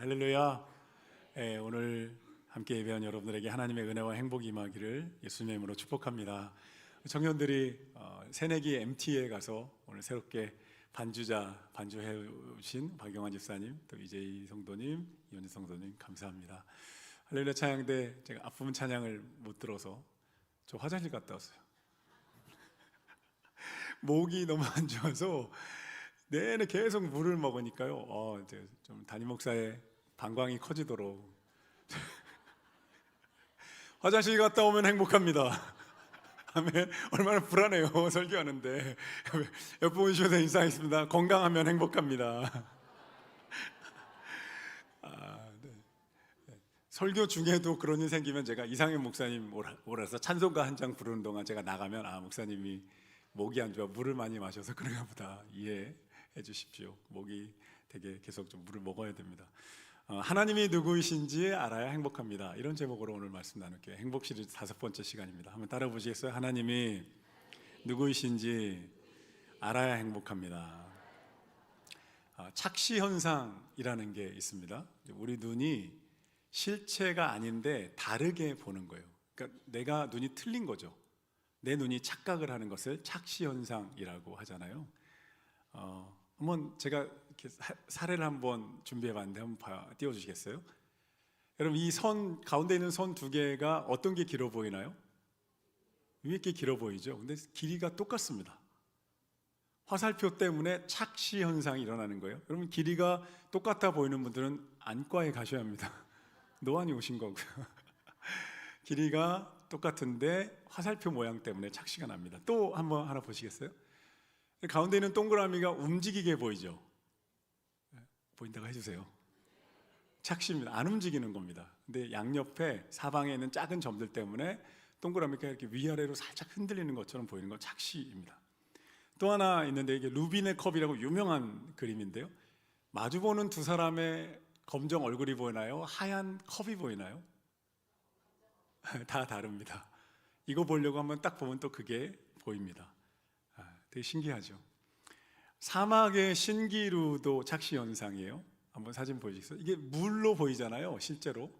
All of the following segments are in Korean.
할렐루야. 오늘 함께 예배한 여러분들에게 하나님의 은혜와 행복이 임하기를 예수님의 이름으로 축복합니다. 청년들이 새내기 MT에 가서 오늘 새롭게 반주해 오신 박영환 집사님, 또 이재희 성도님, 이현주 성도님 감사합니다. 할렐루야 찬양대 제가 앞부분 찬양을 못 들어서 저 화장실 갔다 왔어요. 목이 너무 안 좋아서 내내 계속 물을 먹으니까요. 이제 좀 담임 목사의 방광이 커지도록 화장실 갔다 오면 행복합니다. 아멘. 얼마나 불안해요. 설교하는데 옆 분이셔서 인사하겠습니다. 건강하면 행복합니다. 네. 설교 중에도 그런 일 생기면 제가 이상현 목사님 오라서 찬송가 한 장 부르는 동안 제가 나가면 목사님이 목이 안 좋아 물을 많이 마셔서 그런가 보다 이해해 주십시오. 목이 되게 계속 좀 물을 먹어야 됩니다. 하나님이 누구이신지 알아야 행복합니다. 이런 제목으로 오늘 말씀 나눌게요. 행복 시리즈 5번째 시간입니다. 한번 따라 보시겠어요? 하나님이 누구이신지 알아야 행복합니다. 착시 현상이라는 게 있습니다. 우리 눈이 실체가 아닌데 다르게 보는 거예요. 그러니까 내가 눈이 틀린 거죠. 내 눈이 착각을 하는 것을 착시 현상이라고 하잖아요. 한번 제가 이렇게 사례를 한번 준비해봤는데 한번 띄워주시겠어요? 여러분 이 선 가운데 있는 선 두 개가 어떤 게 길어 보이나요? 위에 게 길어 보이죠? 근데 길이가 똑같습니다. 화살표 때문에 착시 현상이 일어나는 거예요. 여러분 길이가 똑같아 보이는 분들은 안과에 가셔야 합니다. 노안이 오신 거고요. 길이가 똑같은데 화살표 모양 때문에 착시가 납니다. 또 한번 하나 보시겠어요? 가운데 있는 동그라미가 움직이게 보이죠? 보인다고 해주세요. 착시입니다. 안 움직이는 겁니다. 근데 양옆에 사방에 있는 작은 점들 때문에 동그라미가 이렇게 위아래로 살짝 흔들리는 것처럼 보이는 건 착시입니다. 또 하나 있는데 이게 루빈의 컵이라고 유명한 그림인데요. 마주보는 두 사람의 검정 얼굴이 보이나요? 하얀 컵이 보이나요? 다 다릅니다. 이거 보려고 한번 딱 보면 또 그게 보입니다. 되게 신기하죠. 사막의 신기루도 착시 현상이에요. 한번 사진 보여주세요. 이게 물로 보이잖아요, 실제로.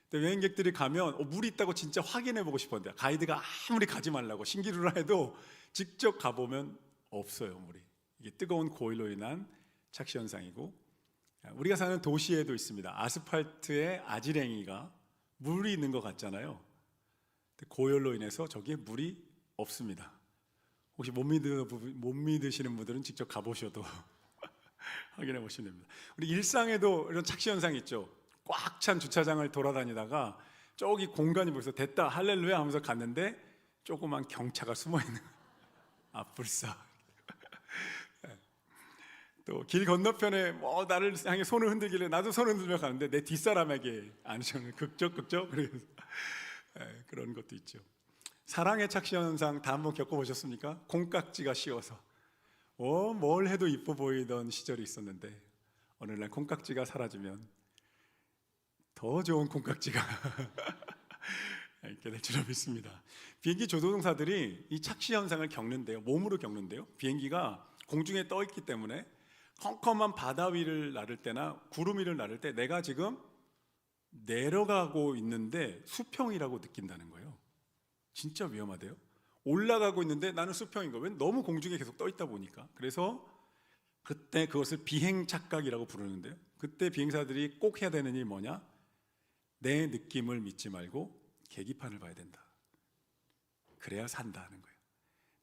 근데 여행객들이 가면 물이 있다고 진짜 확인해 보고 싶었는데 가이드가 아무리 가지 말라고 신기루라 해도 직접 가보면 없어요, 물이. 이게 뜨거운 고열로 인한 착시 현상이고, 우리가 사는 도시에도 있습니다. 아스팔트에 아지랭이가 물이 있는 것 같잖아요. 고열로 인해서 저기에 물이 없습니다. 혹시 못 믿으시는 분들은 직접 가보셔도 확인해 보시면 됩니다. 우리 일상에도 이런 착시 현상이 있죠. 꽉 찬 주차장을 돌아다니다가 저기 공간이 벌써 됐다 할렐루야 하면서 갔는데 조그만 경차가 숨어있는 불사. 또 길 건너편에 나를 향해 손을 흔들길래 나도 손을 흔들며 가는데 내 뒷사람에게 안으셔는 극적 그래서 그런 것도 있죠. 사랑의 착시 현상 다 한번 겪어보셨습니까? 콩깍지가 씌워서 뭘 해도 이뻐 보이던 시절이 있었는데 어느 날 콩깍지가 사라지면 더 좋은 콩깍지가 있게 될 줄 믿습니다. 비행기 조종사들이 이 착시 현상을 겪는데요, 몸으로 겪는데요. 비행기가 공중에 떠 있기 때문에 컴컴한 바다 위를 나를 때나 구름 위를 나를 때 내가 지금 내려가고 있는데 수평이라고 느낀다는 거예요. 진짜 위험하대요. 올라가고 있는데 나는 수평인 거예요. 왜? 너무 공중에 계속 떠 있다 보니까. 그래서 그때 그것을 비행 착각이라고 부르는데요. 그때 비행사들이 꼭 해야 되는 일이 뭐냐? 내 느낌을 믿지 말고 계기판을 봐야 된다. 그래야 산다는 거예요.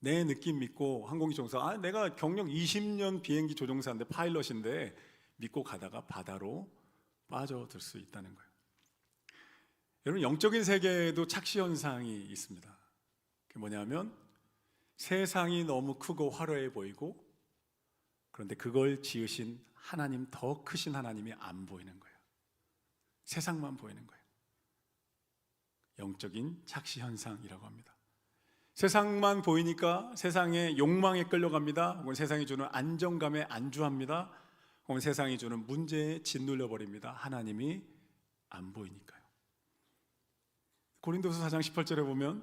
내 느낌 믿고 항공기 조종사, 내가 경력 20년 비행기 조종사인데 파일럿인데 믿고 가다가 바다로 빠져들 수 있다는 거예요. 여러분 영적인 세계에도 착시 현상이 있습니다. 그게 뭐냐면 세상이 너무 크고 화려해 보이고 그런데 그걸 지으신 하나님, 더 크신 하나님이 안 보이는 거예요. 세상만 보이는 거예요. 영적인 착시 현상이라고 합니다. 세상만 보이니까 세상의 욕망에 끌려갑니다. 혹은 세상이 주는 안정감에 안주합니다. 혹은 세상이 주는 문제에 짓눌려 버립니다. 하나님이 안 보이니까요. 고린도서 4장 18절에 보면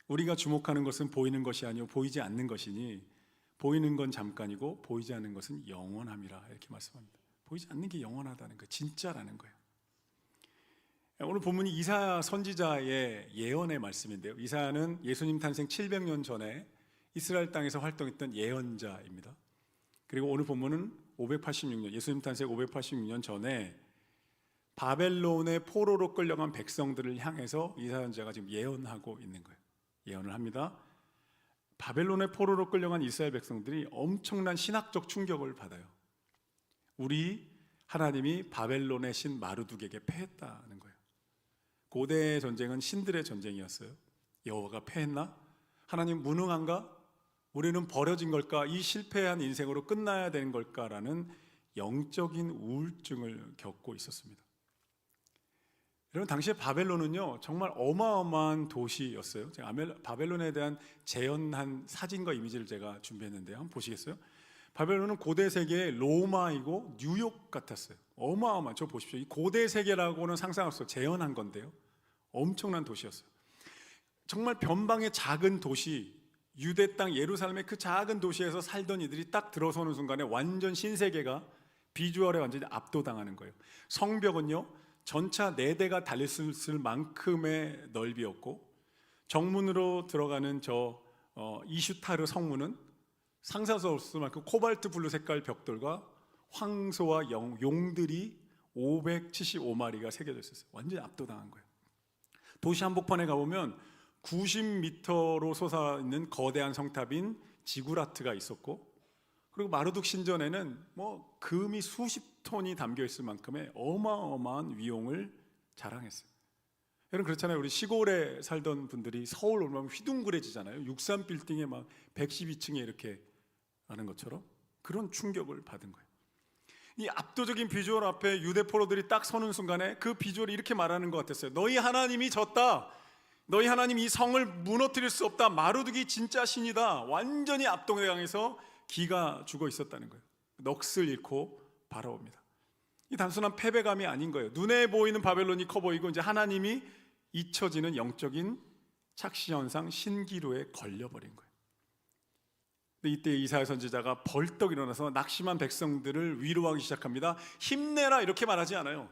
우리가 주목하는 것은 보이는 것이 아니요 보이지 않는 것이니 보이는 건 잠깐이고 보이지 않는 것은 영원함이라 이렇게 말씀합니다. 보이지 않는 게 영원하다는 거예요. 진짜라는 거예요. 오늘 본문이 이사야 선지자의 예언의 말씀인데요. 이사야는 예수님 탄생 700년 전에 이스라엘 땅에서 활동했던 예언자입니다. 그리고 오늘 본문은 586년, 예수님 탄생 586년 전에 바벨론의 포로로 끌려간 백성들을 향해서 이사야 선지자가 지금 예언하고 있는 거예요. 예언을 합니다. 바벨론의 포로로 끌려간 이스라엘 백성들이 엄청난 신학적 충격을 받아요. 우리 하나님이 바벨론의 신 마르둑에게 패했다는 거예요. 고대 전쟁은 신들의 전쟁이었어요. 여호와가 패했나? 하나님 무능한가? 우리는 버려진 걸까? 이 실패한 인생으로 끝나야 되는 걸까라는 영적인 우울증을 겪고 있었습니다. 여러분, 당시에 바벨론은요 정말 어마어마한 도시였어요. 제가 바벨론에 대한 재현한 사진과 이미지를 제가 준비했는데요, 한번 보시겠어요? 바벨론은 고대 세계의 로마이고 뉴욕 같았어요. 어마어마한, 저 보십시오. 이 고대 세계라고는 상상할 수 없어요. 재현한 건데요, 엄청난 도시였어요. 정말 변방의 작은 도시, 유대 땅 예루살렘의 그 작은 도시에서 살던 이들이 딱 들어서는 순간에 완전 신세계가 비주얼에 완전히 압도당하는 거예요. 성벽은요 전차 4대가 달릴 수 있을 만큼의 넓이였고, 정문으로 들어가는 이슈타르 성문은 상상할 수 없을 만큼 코발트 블루 색깔 벽돌과 황소와 용들이 575마리가 새겨져 있었어요. 완전히 압도당한 거예요. 도시 한복판에 가보면 90m로 솟아있는 거대한 성탑인 지구라트가 있었고, 그리고 마르둑 신전에는 금이 수십 톤이 담겨 있을 만큼의 어마어마한 위용을 자랑했어요. 여러분 그렇잖아요. 우리 시골에 살던 분들이 서울 오면 휘둥그레지잖아요. 63 빌딩에 막 112층에 이렇게 하는 것처럼 그런 충격을 받은 거예요. 이 압도적인 비주얼 앞에 유대 포로들이 딱 서는 순간에 그 비주얼이 이렇게 말하는 것 같았어요. 너희 하나님이 졌다. 너희 하나님이 이 성을 무너뜨릴 수 없다. 마르둑이 진짜 신이다. 완전히 압도당해서 기가 죽어 있었다는 거예요. 넋을 잃고 바라옵니다. 이 단순한 패배감이 아닌 거예요. 눈에 보이는 바벨론이 커 보이고 이제 하나님이 잊혀지는 영적인 착시현상, 신기루에 걸려버린 거예요. 근데 이때 이사야 선지자가 벌떡 일어나서 낙심한 백성들을 위로하기 시작합니다. 힘내라 이렇게 말하지 않아요.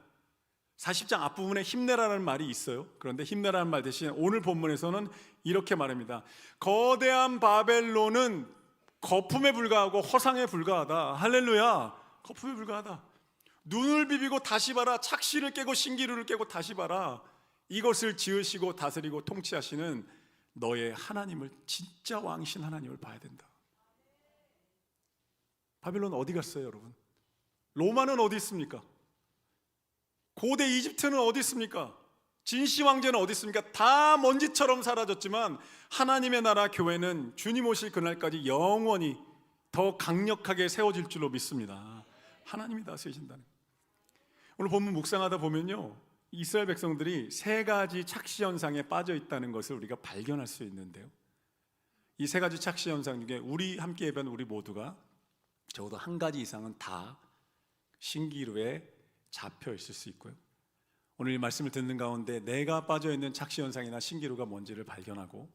40장 앞부분에 힘내라는 말이 있어요. 그런데 힘내라는 말 대신 오늘 본문에서는 이렇게 말합니다. 거대한 바벨론은 거품에 불과하고 허상에 불과하다. 할렐루야. 거품에 불과하다. 눈을 비비고 다시 봐라. 착시를 깨고 신기루를 깨고 다시 봐라. 이것을 지으시고 다스리고 통치하시는 너의 하나님을, 진짜 왕이신 하나님을 봐야 된다. 바벨론 어디 갔어요, 여러분? 로마는 어디 있습니까? 고대 이집트는 어디 있습니까? 진시 황제는 어디 있습니까? 다 먼지처럼 사라졌지만 하나님의 나라 교회는 주님 오실 그날까지 영원히 더 강력하게 세워질 줄로 믿습니다. 하나님이 다스리신다는. 오늘 본문 묵상하다 보면요, 이스라엘 백성들이 3가지 착시 현상에 빠져 있다는 것을 우리가 발견할 수 있는데요, 이 3가지 착시 현상 중에 우리 함께 예배하는 우리 모두가 적어도 1가지 이상은 다 신기루에 잡혀 있을 수 있고요, 오늘 이 말씀을 듣는 가운데 내가 빠져 있는 착시 현상이나 신기루가 뭔지를 발견하고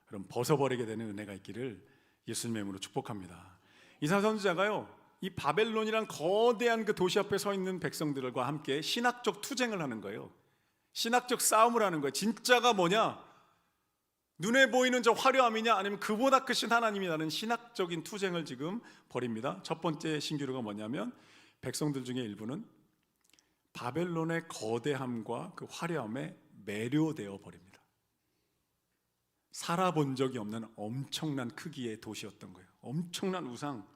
그럼 벗어버리게 되는 은혜가 있기를 예수님의 이름으로 축복합니다. 이사야 선지자가요, 이 바벨론이란 거대한 그 도시 앞에 서 있는 백성들과 함께 신학적 투쟁을 하는 거예요. 신학적 싸움을 하는 거예요. 진짜가 뭐냐? 눈에 보이는 저 화려함이냐, 아니면 그보다 크신 하나님이라는 신학적인 투쟁을 지금 벌입니다. 첫 번째 신기루가 뭐냐면, 백성들 중에 일부는 바벨론의 거대함과 그 화려함에 매료되어 버립니다. 살아본 적이 없는 엄청난 크기의 도시였던 거예요. 엄청난 우상.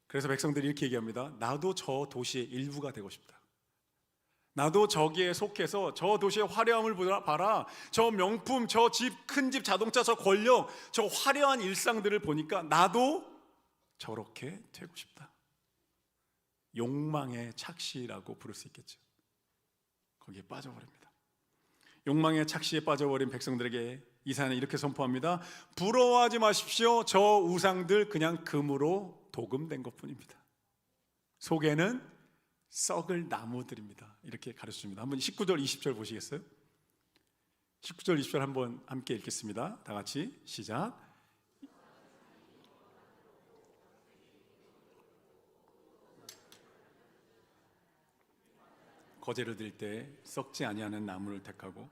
그래서 백성들이 이렇게 얘기합니다. 나도 저 도시의 일부가 되고 싶다. 나도 저기에 속해서 저 도시의 화려함을 봐라. 저 명품, 저 집, 큰 집, 자동차, 저 권력, 저 화려한 일상들을 보니까 나도 저렇게 되고 싶다. 욕망의 착시라고 부를 수 있겠죠. 거기에 빠져버립니다. 욕망의 착시에 빠져버린 백성들에게 이사야는 이렇게 선포합니다. 부러워하지 마십시오. 저 우상들 그냥 금으로 도금된 것뿐입니다. 속에는 썩을 나무들입니다. 이렇게 가르쳐줍니다. 한번 19절 20절 보시겠어요? 19절 20절 한번 함께 읽겠습니다. 다 같이 시작. 거제를 드릴 때 썩지 아니하는 나무를 택하고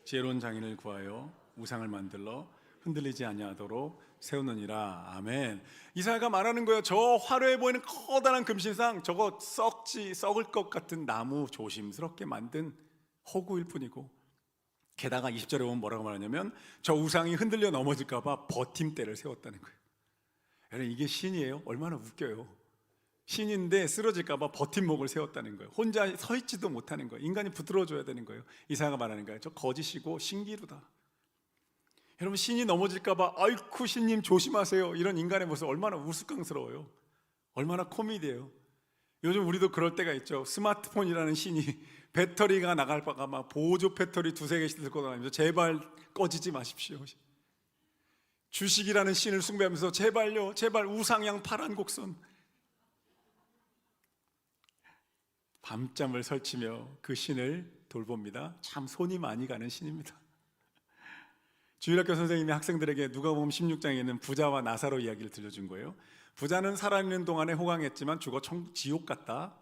지혜로운 장인을 구하여 우상을 만들러 흔들리지 아니하도록 세우느니라. 아멘. 이사야가 말하는 거예요. 저 화려해 보이는 커다란 금신상, 저거 썩을 것 같은 나무 조심스럽게 만든 허구일 뿐이고, 게다가 20절에 보면 뭐라고 말하냐면 저 우상이 흔들려 넘어질까 봐 버팀대를 세웠다는 거예요. 여러분, 이게 신이에요? 얼마나 웃겨요. 신인데 쓰러질까 봐 버팀목을 세웠다는 거예요. 혼자 서 있지도 못하는 거예요. 인간이 붙들어줘야 되는 거예요. 이사야가 말하는 거예요. 저 거짓이고 신기루다. 여러분, 신이 넘어질까 봐 아이쿠 신님 조심하세요, 이런 인간의 모습 얼마나 우스꽝스러워요. 얼마나 코미디예요. 요즘 우리도 그럴 때가 있죠. 스마트폰이라는 신이 배터리가 나갈까 봐 보조 배터리 두세 개씩 들고 다니면서 제발 꺼지지 마십시오. 주식이라는 신을 숭배하면서 제발요, 제발 우상향 파란 곡선. 밤잠을 설치며 그 신을 돌봅니다. 참 손이 많이 가는 신입니다. 주일학교 선생님이 학생들에게 누가복음 16장에 있는 부자와 나사로 이야기를 들려준 거예요. 부자는 살아있는 동안에 호강했지만 죽어 지옥 갔다.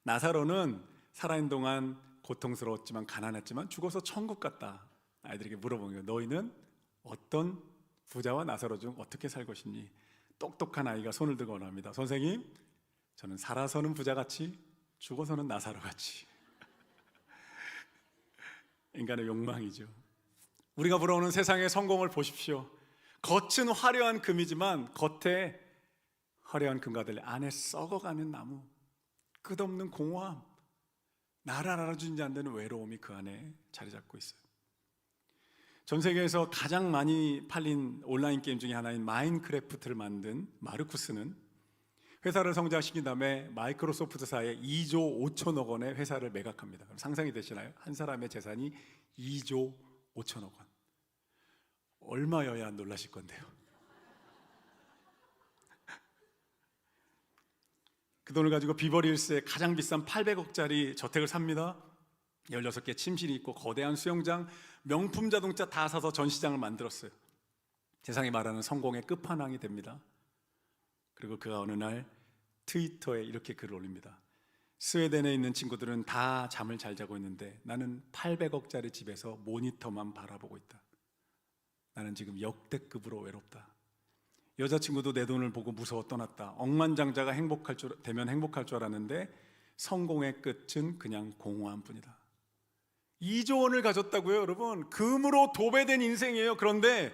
나사로는 살아있는 동안 고통스러웠지만 가난했지만 죽어서 천국 갔다. 아이들에게 물어본 거예요. 너희는 어떤 부자와 나사로 중 어떻게 살 것이니? 똑똑한 아이가 손을 들고 나옵니다. 선생님, 저는 살아서는 부자같이 죽어서는 나사로같이. 인간의 욕망이죠. 우리가 부러우는 세상의 성공을 보십시오. 겉은 화려한 금이지만 겉에 화려한 금과 달리 안에 썩어가는 나무, 끝없는 공허함, 나를 알아주지 않는 외로움이 그 안에 자리 잡고 있어요. 전 세계에서 가장 많이 팔린 온라인 게임 중에 하나인 마인크래프트를 만든 마르쿠스는 회사를 성장시킨 다음에 마이크로소프트사에 2조 5천억 원의 회사를 매각합니다. 그럼 상상이 되시나요? 한 사람의 재산이 2조 5천억 원. 얼마여야 놀라실 건데요. 그 돈을 가지고 비버리힐스의 가장 비싼 800억짜리 저택을 삽니다. 16개 침실이 있고 거대한 수영장, 명품 자동차 다 사서 전시장을 만들었어요. 세상이 말하는 성공의 끝판왕이 됩니다. 그리고 그가 어느 날 트위터에 이렇게 글을 올립니다. 스웨덴에 있는 친구들은 다 잠을 잘 자고 있는데 나는 800억짜리 집에서 모니터만 바라보고 있다. 나는 지금 역대급으로 외롭다. 여자친구도 내 돈을 보고 무서워 떠났다. 억만장자가 되면 행복할 줄 알았는데 성공의 끝은 그냥 공허한 뿐이다. 2조 원을 가졌다고요, 여러분. 금으로 도배된 인생이에요. 그런데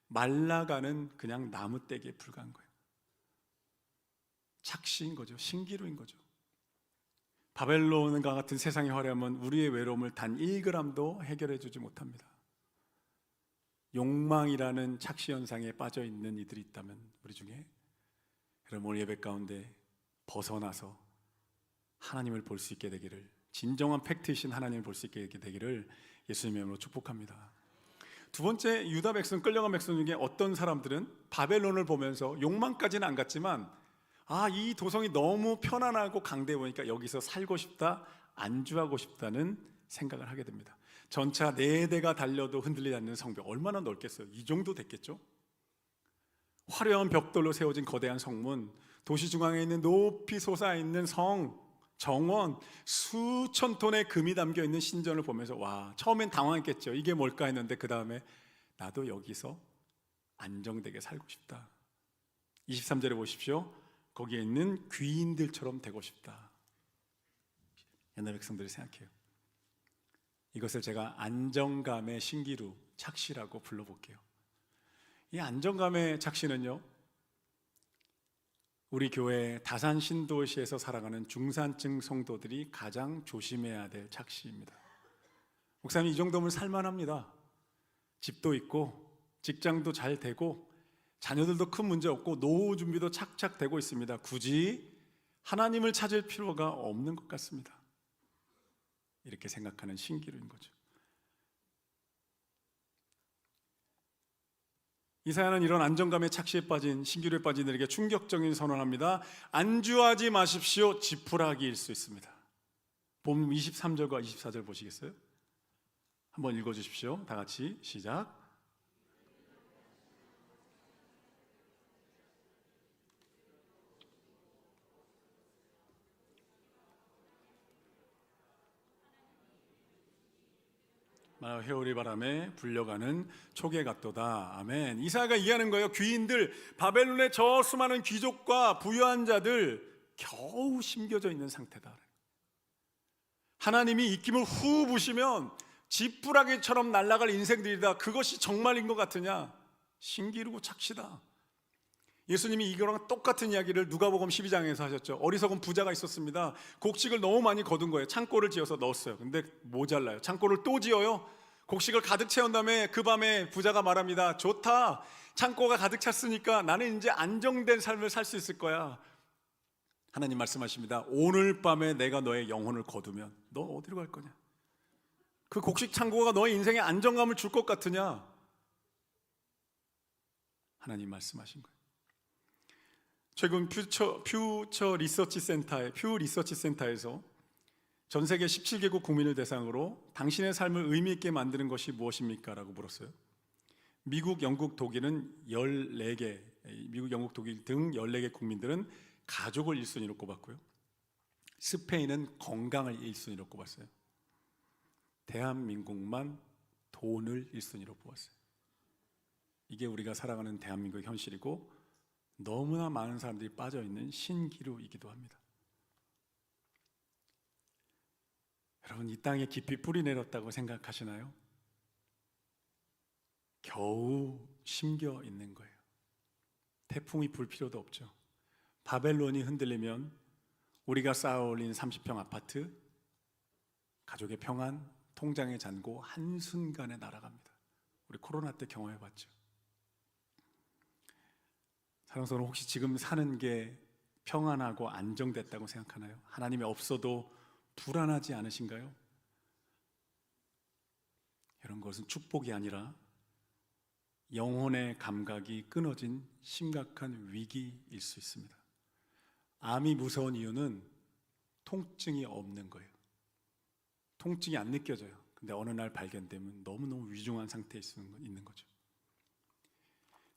말라가는 그냥 나무떼기에 불과한 거예요. 착시인 거죠. 신기루인 거죠. 바벨론과 같은 세상의 화려함은 우리의 외로움을 단 1g도 해결해 주지 못합니다. 욕망이라는 착시 현상에 빠져 있는 이들이 있다면 우리 중에, 여러분 오늘 예배 가운데 벗어나서 하나님을 볼 수 있게 되기를, 진정한 팩트이신 하나님을 볼 수 있게 되기를 예수님의 이름으로 축복합니다. 두 번째, 유다 백성, 끌려간 백성 중에 어떤 사람들은 바벨론을 보면서 욕망까지는 안 갔지만 이 도성이 너무 편안하고 강대해 보니까 여기서 살고 싶다, 안주하고 싶다는 생각을 하게 됩니다. 전차 4대가 달려도 흔들리지 않는 성벽, 얼마나 넓겠어요? 이 정도 됐겠죠? 화려한 벽돌로 세워진 거대한 성문, 도시 중앙에 있는 높이 솟아있는 성, 정원, 수천 톤의 금이 담겨있는 신전을 보면서 처음엔 당황했겠죠. 이게 뭘까 했는데 그 다음에 나도 여기서 안정되게 살고 싶다. 23절에 보십시오. 거기에 있는 귀인들처럼 되고 싶다. 옛날 백성들이 생각해요. 이것을 제가 안정감의 신기루, 착시라고 불러볼게요. 이 안정감의 착시는요, 우리 교회 다산 신도시에서 살아가는 중산층 성도들이 가장 조심해야 될 착시입니다. 목사님, 이 정도면 살만합니다. 집도 있고 직장도 잘 되고 자녀들도 큰 문제 없고 노후 준비도 착착 되고 있습니다. 굳이 하나님을 찾을 필요가 없는 것 같습니다. 이렇게 생각하는 신기루인 거죠. 이사야는 이런 안정감의 착시에 빠진, 신기루에 빠진 이들에게 충격적인 선언합니다. 안주하지 마십시오. 지푸라기일 수 있습니다. 본 23절과 24절 보시겠어요? 한번 읽어주십시오. 다 같이 시작. 회오리 바람에 불려가는 초계 같도다. 아멘. 이사야가 이해하는 거예요. 귀인들, 바벨론의 저 수많은 귀족과 부유한 자들 겨우 심겨져 있는 상태다. 하나님이 입김을 후 부시면 지푸라기처럼 날아갈 인생들이다. 그것이 정말인 것 같으냐? 신기루고 착시다. 예수님이 이거랑 똑같은 이야기를 누가복음 12장에서 하셨죠. 어리석은 부자가 있었습니다. 곡식을 너무 많이 거둔 거예요. 창고를 지어서 넣었어요. 근데 모자라요. 창고를 또 지어요. 곡식을 가득 채운 다음에 그 밤에 부자가 말합니다. 좋다. 창고가 가득 찼으니까 나는 이제 안정된 삶을 살 수 있을 거야. 하나님 말씀하십니다. 오늘 밤에 내가 너의 영혼을 거두면 너 어디로 갈 거냐? 그 곡식 창고가 너의 인생에 안정감을 줄 것 같으냐? 하나님 말씀하신 거예요. 최근 퓨 리서치 센터에서 전 세계 17개국 국민을 대상으로 당신의 삶을 의미 있게 만드는 것이 무엇입니까? 라고 물었어요. 미국, 영국, 독일은 14개, 미국, 영국, 독일 등 14개 국민들은 가족을 1순위로 꼽았고요. 스페인은 건강을 1순위로 꼽았어요. 대한민국만 돈을 1순위로 뽑았어요. 이게 우리가 살아가는 대한민국의 현실이고 너무나 많은 사람들이 빠져있는 신기루이기도 합니다. 여러분, 이 땅에 깊이 뿌리 내렸다고 생각하시나요? 겨우 심겨 있는 거예요. 태풍이 불 필요도 없죠. 바벨론이 흔들리면 우리가 쌓아 올린 30평 아파트, 가족의 평안, 통장의 잔고 한순간에 날아갑니다. 우리 코로나 때 경험해봤죠. 사랑스러운, 혹시 지금 사는 게 평안하고 안정됐다고 생각하나요? 하나님이 없어도 불안하지 않으신가요? 이런 것은 축복이 아니라 영혼의 감각이 끊어진 심각한 위기일 수 있습니다. 암이 무서운 이유는 통증이 없는 거예요. 통증이 안 느껴져요. 근데 어느 날 발견되면 너무너무 위중한 상태에 있는 거죠.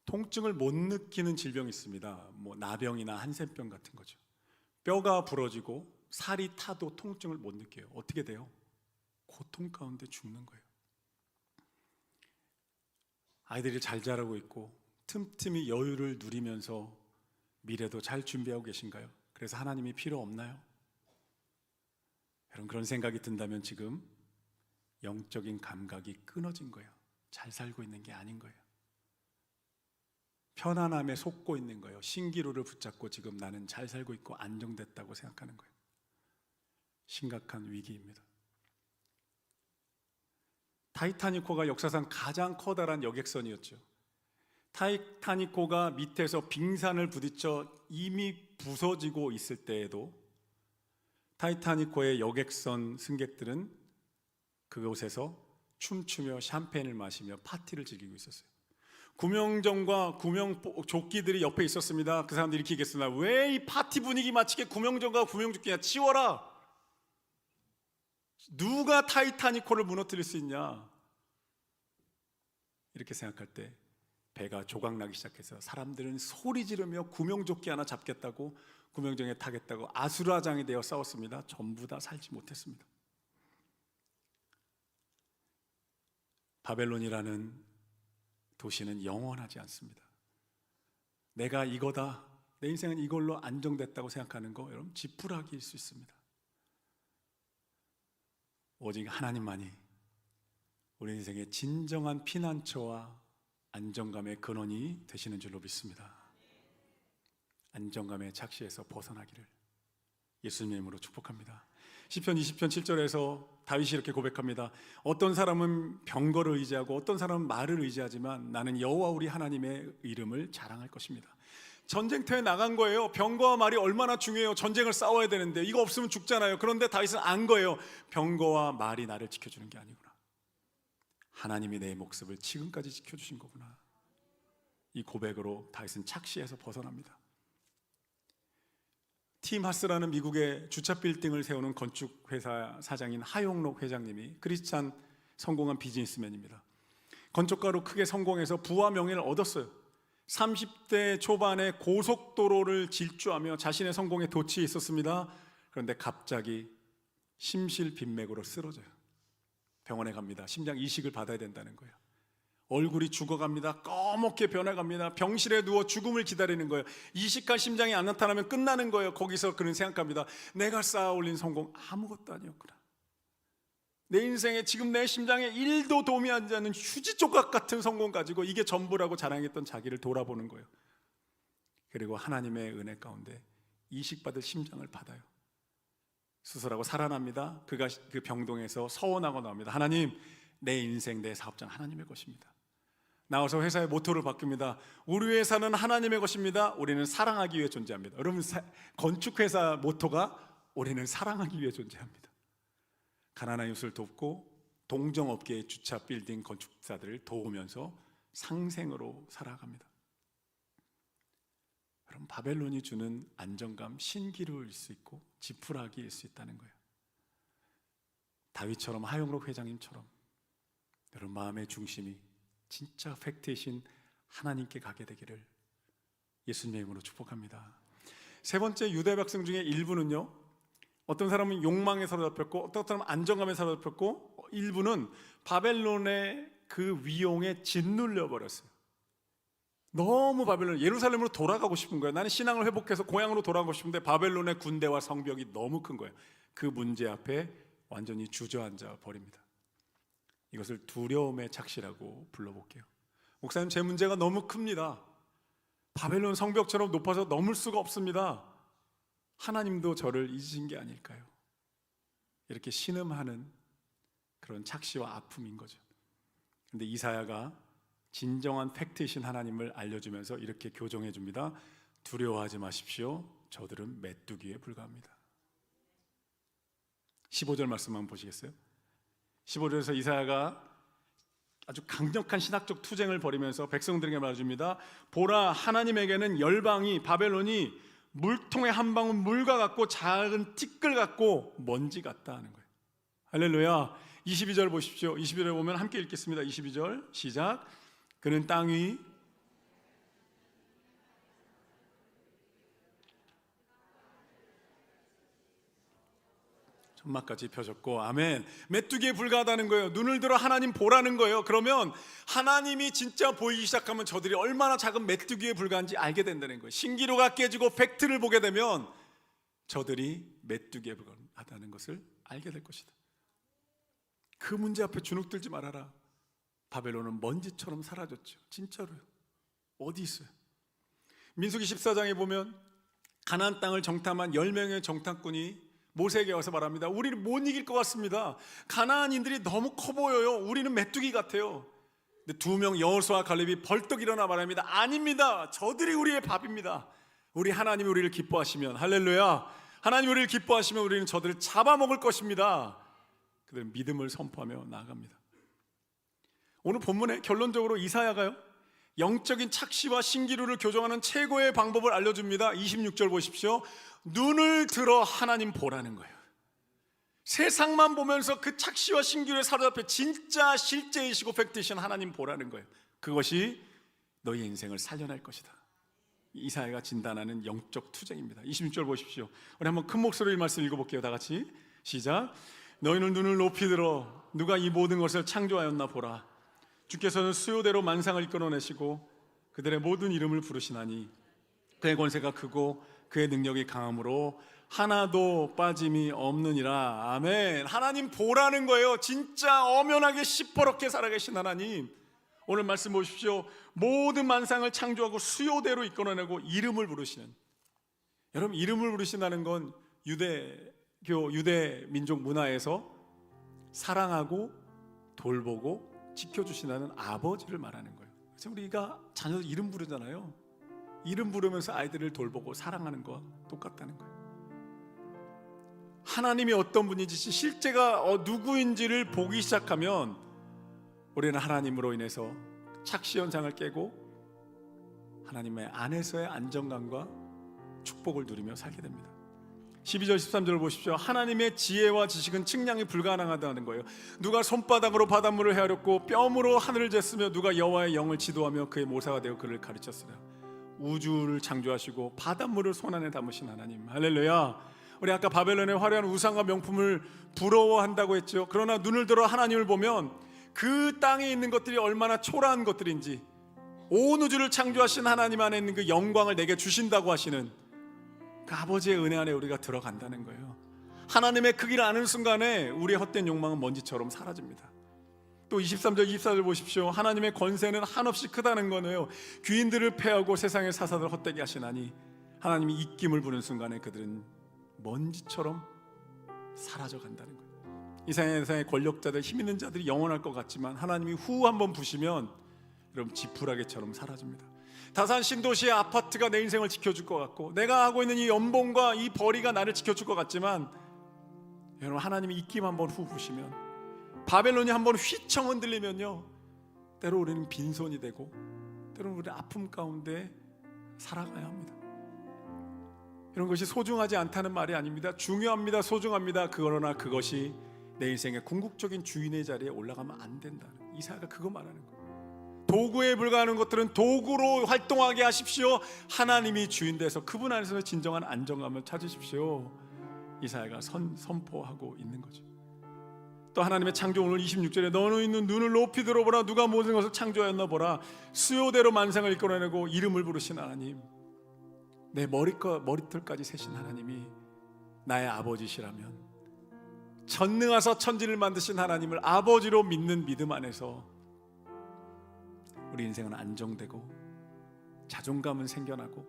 통증을 못 느끼는 질병이 있습니다. 나병이나 한센병 같은 거죠. 뼈가 부러지고 살이 타도 통증을 못 느껴요. 어떻게 돼요? 고통 가운데 죽는 거예요. 아이들이 잘 자라고 있고 틈틈이 여유를 누리면서 미래도 잘 준비하고 계신가요? 그래서 하나님이 필요 없나요? 여러분, 그런 생각이 든다면 지금 영적인 감각이 끊어진 거예요. 잘 살고 있는 게 아닌 거예요. 편안함에 속고 있는 거예요. 신기루를 붙잡고 지금 나는 잘 살고 있고 안정됐다고 생각하는 거예요. 심각한 위기입니다. 타이타닉호가 역사상 가장 커다란 여객선이었죠. 타이타닉호가 밑에서 빙산을 부딪혀 이미 부서지고 있을 때에도 타이타닉호의 여객선 승객들은 그곳에서 춤추며 샴페인을 마시며 파티를 즐기고 있었어요. 구명정과 구명조끼들이 옆에 있었습니다. 그 사람들이 이렇게 얘기했습니다. 왜 이 파티 분위기 마치게 구명정과 구명조끼냐, 치워라. 누가 타이타닉호를 무너뜨릴 수 있냐. 이렇게 생각할 때 배가 조각나기 시작해서 사람들은 소리 지르며 구명조끼 하나 잡겠다고, 구명정에 타겠다고 아수라장이 되어 싸웠습니다. 전부 다 살지 못했습니다. 바벨론이라는 도시는 영원하지 않습니다. 내가 이거다, 내 인생은 이걸로 안정됐다고 생각하는 거, 여러분, 지푸라기일 수 있습니다. 오직 하나님만이 우리 인생의 진정한 피난처와 안정감의 근원이 되시는 줄로 믿습니다. 안정감의 착시에서 벗어나기를 예수님의 이름으로 축복합니다. 시편 20편 7절에서 다윗이 이렇게 고백합니다. 어떤 사람은 병거를 의지하고 어떤 사람은 말을 의지하지만 나는 여호와 우리 하나님의 이름을 자랑할 것입니다. 전쟁터에 나간 거예요. 병거와 말이 얼마나 중요해요. 전쟁을 싸워야 되는데 이거 없으면 죽잖아요. 그런데 다윗은 안 거예요. 병거와 말이 나를 지켜주는 게 아니구나. 하나님이 내 목숨을 지금까지 지켜주신 거구나. 이 고백으로 다윗은 착시에서 벗어납니다. 팀 하스라는 미국의 주차 빌딩을 세우는 건축회사 사장인 하용록 회장님이 크리스찬 성공한 비즈니스맨입니다. 건축가로 크게 성공해서 부와 명예를 얻었어요. 30대 초반에 고속도로를 질주하며 자신의 성공에 도취해 있었습니다. 그런데 갑자기 심실빈맥으로 쓰러져요. 병원에 갑니다. 심장 이식을 받아야 된다는 거예요. 얼굴이 죽어갑니다. 꺼멓게 변해갑니다. 병실에 누워 죽음을 기다리는 거예요. 이식할 심장이 안 나타나면 끝나는 거예요. 거기서 그는 생각합니다. 내가 쌓아 올린 성공 아무것도 아니었구나. 내 인생에 지금 내 심장에 1도 도움이 안 되는 휴지 조각 같은 성공 가지고 이게 전부라고 자랑했던 자기를 돌아보는 거예요. 그리고 하나님의 은혜 가운데 이식받을 심장을 받아요. 수술하고 살아납니다. 그가 그 병동에서 서원하고 나옵니다. 하나님, 내 인생, 내 사업장 하나님의 것입니다. 나와서 회사의 모토를 바꿉니다. 우리 회사는 하나님의 것입니다. 우리는 사랑하기 위해 존재합니다. 여러분, 건축회사 모토가 우리는 사랑하기 위해 존재합니다. 가난한 이웃을 돕고 동정업계의 주차 빌딩 건축사들을 도우면서 상생으로 살아갑니다. 여러분, 바벨론이 주는 안정감, 신기루일 수 있고 지푸라기일 수 있다는 거예요. 다윗처럼, 하영록 회장님처럼 여러분 마음의 중심이 진짜 팩트이신 하나님께 가게 되기를 예수님의 이름으로 축복합니다. 세 번째, 유대 백성 중에 일부는요, 어떤 사람은 욕망에 사로잡혔고 어떤 사람은 안정감에 사로잡혔고 일부는 바벨론의 그 위용에 짓눌려 버렸어요. 너무 바벨론, 예루살렘으로 돌아가고 싶은 거예요. 나는 신앙을 회복해서 고향으로 돌아가고 싶은데 바벨론의 군대와 성벽이 너무 큰 거예요. 그 문제 앞에 완전히 주저앉아 버립니다. 이것을 두려움의 착시라고 불러볼게요. 목사님, 제 문제가 너무 큽니다. 바벨론 성벽처럼 높아서 넘을 수가 없습니다. 하나님도 저를 잊으신 게 아닐까요? 이렇게 신음하는 그런 착시와 아픔인 거죠. 근데 이사야가 진정한 팩트이신 하나님을 알려주면서 이렇게 교정해 줍니다. 두려워하지 마십시오. 저들은 메뚜기에 불과합니다. 15절 말씀 한번 보시겠어요? 15절에서 이사야가 아주 강력한 신학적 투쟁을 벌이면서 백성들에게 말해줍니다. 보라, 하나님에게는 열방이, 바벨론이 물통의 한 방울 물과 같고 작은 티끌 같고 먼지 같다 하는 거예요. 할렐루야. 22절 보십시오. 22절에 보면 함께 읽겠습니다. 22절 시작. 그는 땅 위 천막까지 펴졌고, 아멘. 메뚜기에 불과하다는 거예요. 눈을 들어 하나님 보라는 거예요. 그러면 하나님이 진짜 보이기 시작하면 저들이 얼마나 작은 메뚜기에 불과한지 알게 된다는 거예요. 신기루가 깨지고 팩트를 보게 되면 저들이 메뚜기에 불과하다는 것을 알게 될 것이다. 그 문제 앞에 주눅들지 말아라. 바벨론은 먼지처럼 사라졌죠. 진짜로요. 어디 있어요? 민수기 14장에 보면 가나안 땅을 정탐한 10명의 정탐꾼이 모세에게 와서 말합니다. 우리는 못 이길 것 같습니다. 가나안인들이 너무 커 보여요. 우리는 메뚜기 같아요. 근데 2명 여호수아와 갈렙이 벌떡 일어나 말합니다. 아닙니다. 저들이 우리의 밥입니다. 우리 하나님이 우리를 기뻐하시면, 할렐루야, 하나님이 우리를 기뻐하시면 우리는 저들을 잡아먹을 것입니다. 그들은 믿음을 선포하며 나아갑니다. 오늘 본문에 결론적으로 이사야가요, 영적인 착시와 신기루를 교정하는 최고의 방법을 알려줍니다. 26절 보십시오. 눈을 들어 하나님 보라는 거예요. 세상만 보면서 그 착시와 신기루에 사로잡혀 진짜 실제이시고 팩트이신 하나님 보라는 거예요. 그것이 너희 인생을 살려낼 것이다. 이사야가 진단하는 영적 투쟁입니다. 26절 보십시오. 우리 한번 큰 목소리로 이 말씀 읽어볼게요. 다 같이 시작. 너희는 눈을 높이 들어 누가 이 모든 것을 창조하였나 보라. 주께서는 수요대로 만상을 이끌어내시고 그들의 모든 이름을 부르시나니 그의 권세가 크고 그의 능력이 강함으로 하나도 빠짐이 없느니라. 아멘. 하나님 보라는 거예요. 진짜 엄연하게 시퍼렇게 살아계신 하나님. 오늘 말씀 보십시오. 모든 만상을 창조하고 수요대로 이끌어내고 이름을 부르시는, 여러분, 이름을 부르신다는 건 유대 민족 문화에서 사랑하고 돌보고 지켜주신다는 아버지를 말하는 거예요. 그래서 우리가 자녀 이름 부르잖아요. 이름 부르면서 아이들을 돌보고 사랑하는 거와 똑같다는 거예요. 하나님이 어떤 분인지, 실제가 누구인지를 보기 시작하면 우리는 하나님으로 인해서 착시 현상을 깨고 하나님의 안에서의 안정감과 축복을 누리며 살게 됩니다. 12절 13절을 보십시오. 하나님의 지혜와 지식은 측량이 불가능하다는 거예요. 누가 손바닥으로 바닷물을 헤아렸고 뼘으로 하늘을 쟀으며 누가 여호와의 영을 지도하며 그의 모사가 되어 그를 가르쳤으라. 우주를 창조하시고 바닷물을 손안에 담으신 하나님, 할렐루야. 우리 아까 바벨론의 화려한 우상과 명품을 부러워한다고 했죠. 그러나 눈을 들어 하나님을 보면 그 땅에 있는 것들이 얼마나 초라한 것들인지, 온 우주를 창조하신 하나님 안에 있는 그 영광을 내게 주신다고 하시는 그 아버지의 은혜 안에 우리가 들어간다는 거예요. 하나님의 크기를 아는 순간에 우리의 헛된 욕망은 먼지처럼 사라집니다. 또 23절 24절 보십시오. 하나님의 권세는 한없이 크다는 거네요. 귀인들을 패하고 세상의 사사들을 헛되게 하시나니 하나님이 입김을 부는 순간에 그들은 먼지처럼 사라져 간다는 거예요. 이 세상의 권력자들, 힘 있는 자들이 영원할 것 같지만 하나님이 후 한번 부시면 여러분 지푸라기처럼 사라집니다. 다산 신도시의 아파트가 내 인생을 지켜줄 것 같고, 내가 하고 있는 이 연봉과 이 벌이가 나를 지켜줄 것 같지만, 여러분 하나님이 입김 한번 후 부시면, 바벨론이 한번 휘청 흔들리면요, 때로 우리는 빈손이 되고 때로는 우리는 아픔 가운데 살아가야 합니다. 이런 것이 소중하지 않다는 말이 아닙니다. 중요합니다. 소중합니다. 그러나 그것이 내 인생의 궁극적인 주인의 자리에 올라가면 안 된다는, 이사야가 그거 말하는 거예요. 도구에 불과하는 것들은 도구로 활동하게 하십시오. 하나님이 주인 돼서 그분 안에서 진정한 안정감을 찾으십시오. 이사야가 선포하고 있는 거죠. 또 하나님의 창조, 오늘 26절에 너는 있는 눈을 높이 들어보라. 누가 모든 것을 창조하였나 보라. 수요대로 만상을 이끌어내고 이름을 부르신 하나님, 내 머리털까지 세신 하나님이 나의 아버지시라면, 전능하사 천지를 만드신 하나님을 아버지로 믿는 믿음 안에서 우리 인생은 안정되고 자존감은 생겨나고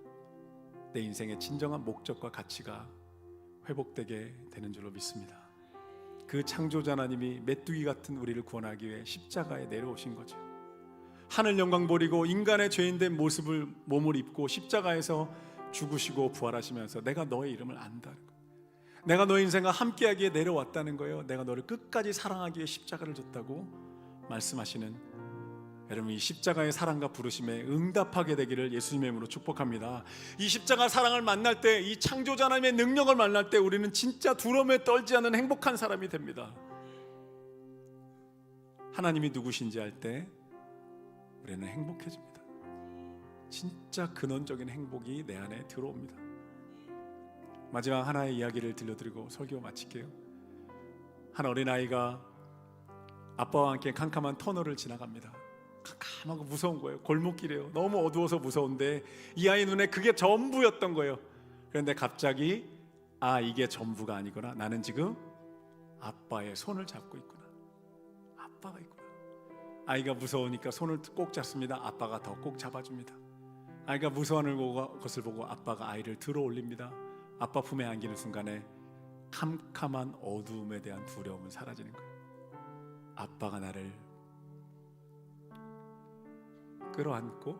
내 인생의 진정한 목적과 가치가 회복되게 되는 줄로 믿습니다. 그 창조자 하나님이 메뚜기 같은 우리를 구원하기 위해 십자가에 내려오신 거죠. 하늘 영광 버리고 인간의 죄인된 모습을 몸을 입고 십자가에서 죽으시고 부활하시면서 내가 너의 이름을 안다는 거예요. 내가 너의 인생과 함께하기에 내려왔다는 거예요. 내가 너를 끝까지 사랑하기 위해 십자가를 줬다고 말씀하시는, 여러분 이 십자가의 사랑과 부르심에 응답하게 되기를 예수님의 이름으로 축복합니다. 이 십자가 사랑을 만날 때, 이 창조자 하나님의 능력을 만날 때 우리는 진짜 두려움에 떨지 않는 행복한 사람이 됩니다. 하나님이 누구신지 알 때 우리는 행복해집니다. 진짜 근원적인 행복이 내 안에 들어옵니다. 마지막 하나의 이야기를 들려드리고 설교 마칠게요. 한 어린아이가 아빠와 함께 캄캄한 터널을 지나갑니다. 캄캄하고 무서운 거예요. 골목길이에요. 너무 어두워서 무서운데 이 아이 눈에 그게 전부였던 거예요. 그런데 갑자기 이게 전부가 아니구나. 나는 지금 아빠의 손을 잡고 있구나. 아빠가 있구나. 아이가 무서우니까 손을 꼭 잡습니다. 아빠가 더 꼭 잡아줍니다. 아이가 무서워하는 것을 보고 아빠가 아이를 들어 올립니다. 아빠 품에 안기는 순간에 캄캄한 어두움에 대한 두려움은 사라지는 거예요. 아빠가 나를 끌어안고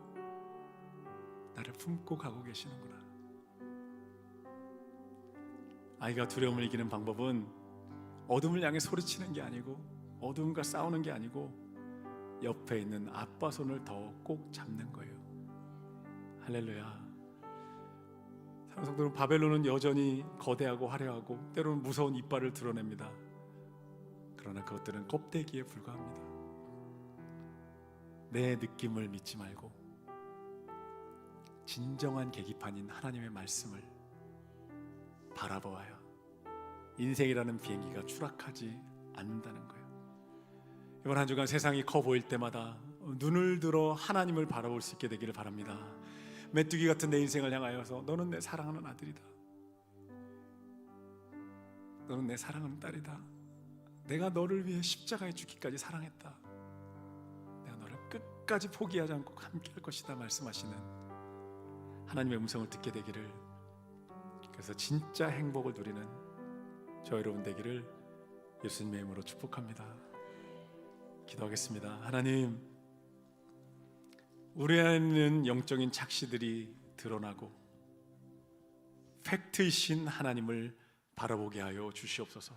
나를 품고 가고 계시는구나. 아이가 두려움을 이기는 방법은 어둠을 향해 소리치는 게 아니고, 어둠과 싸우는 게 아니고, 옆에 있는 아빠 손을 더 꼭 잡는 거예요. 할렐루야. 사랑하는 성도들, 바벨론은 여전히 거대하고 화려하고 때로는 무서운 이빨을 드러냅니다. 그러나 그것들은 껍데기에 불과합니다. 내 느낌을 믿지 말고 진정한 계기판인 하나님의 말씀을 바라보아야 인생이라는 비행기가 추락하지 않는다는 거예요. 이번 한 주간 세상이 커 보일 때마다 눈을 들어 하나님을 바라볼 수 있게 되기를 바랍니다. 메뚜기 같은 내 인생을 향하여서 너는 내 사랑하는 아들이다. 너는 내 사랑하는 딸이다. 내가 너를 위해 십자가에 죽기까지 사랑했다. 내가 너를 끝까지 포기하지 않고 함께 할 것이다 말씀하시는 하나님의 음성을 듣게 되기를, 그래서 진짜 행복을 누리는 저 여러분 되기를 예수님의 이름으로 축복합니다. 기도하겠습니다. 하나님, 우리 안에 있는 영적인 착시들이 드러나고 팩트이신 하나님을 바라보게 하여 주시옵소서.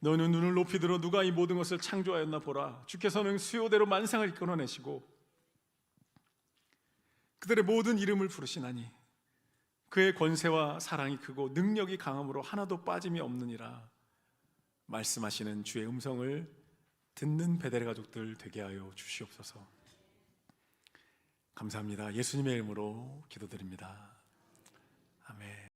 너는 눈을 높이 들어 누가 이 모든 것을 창조하였나 보라. 주께서는 수요대로 만상을 이끌어내시고 그들의 모든 이름을 부르시나니 그의 권세와 사랑이 크고 능력이 강함으로 하나도 빠짐이 없느니라 말씀하시는 주의 음성을 듣는 베델의 가족들 되게 하여 주시옵소서. 감사합니다. 예수님의 이름으로 기도드립니다. 아멘.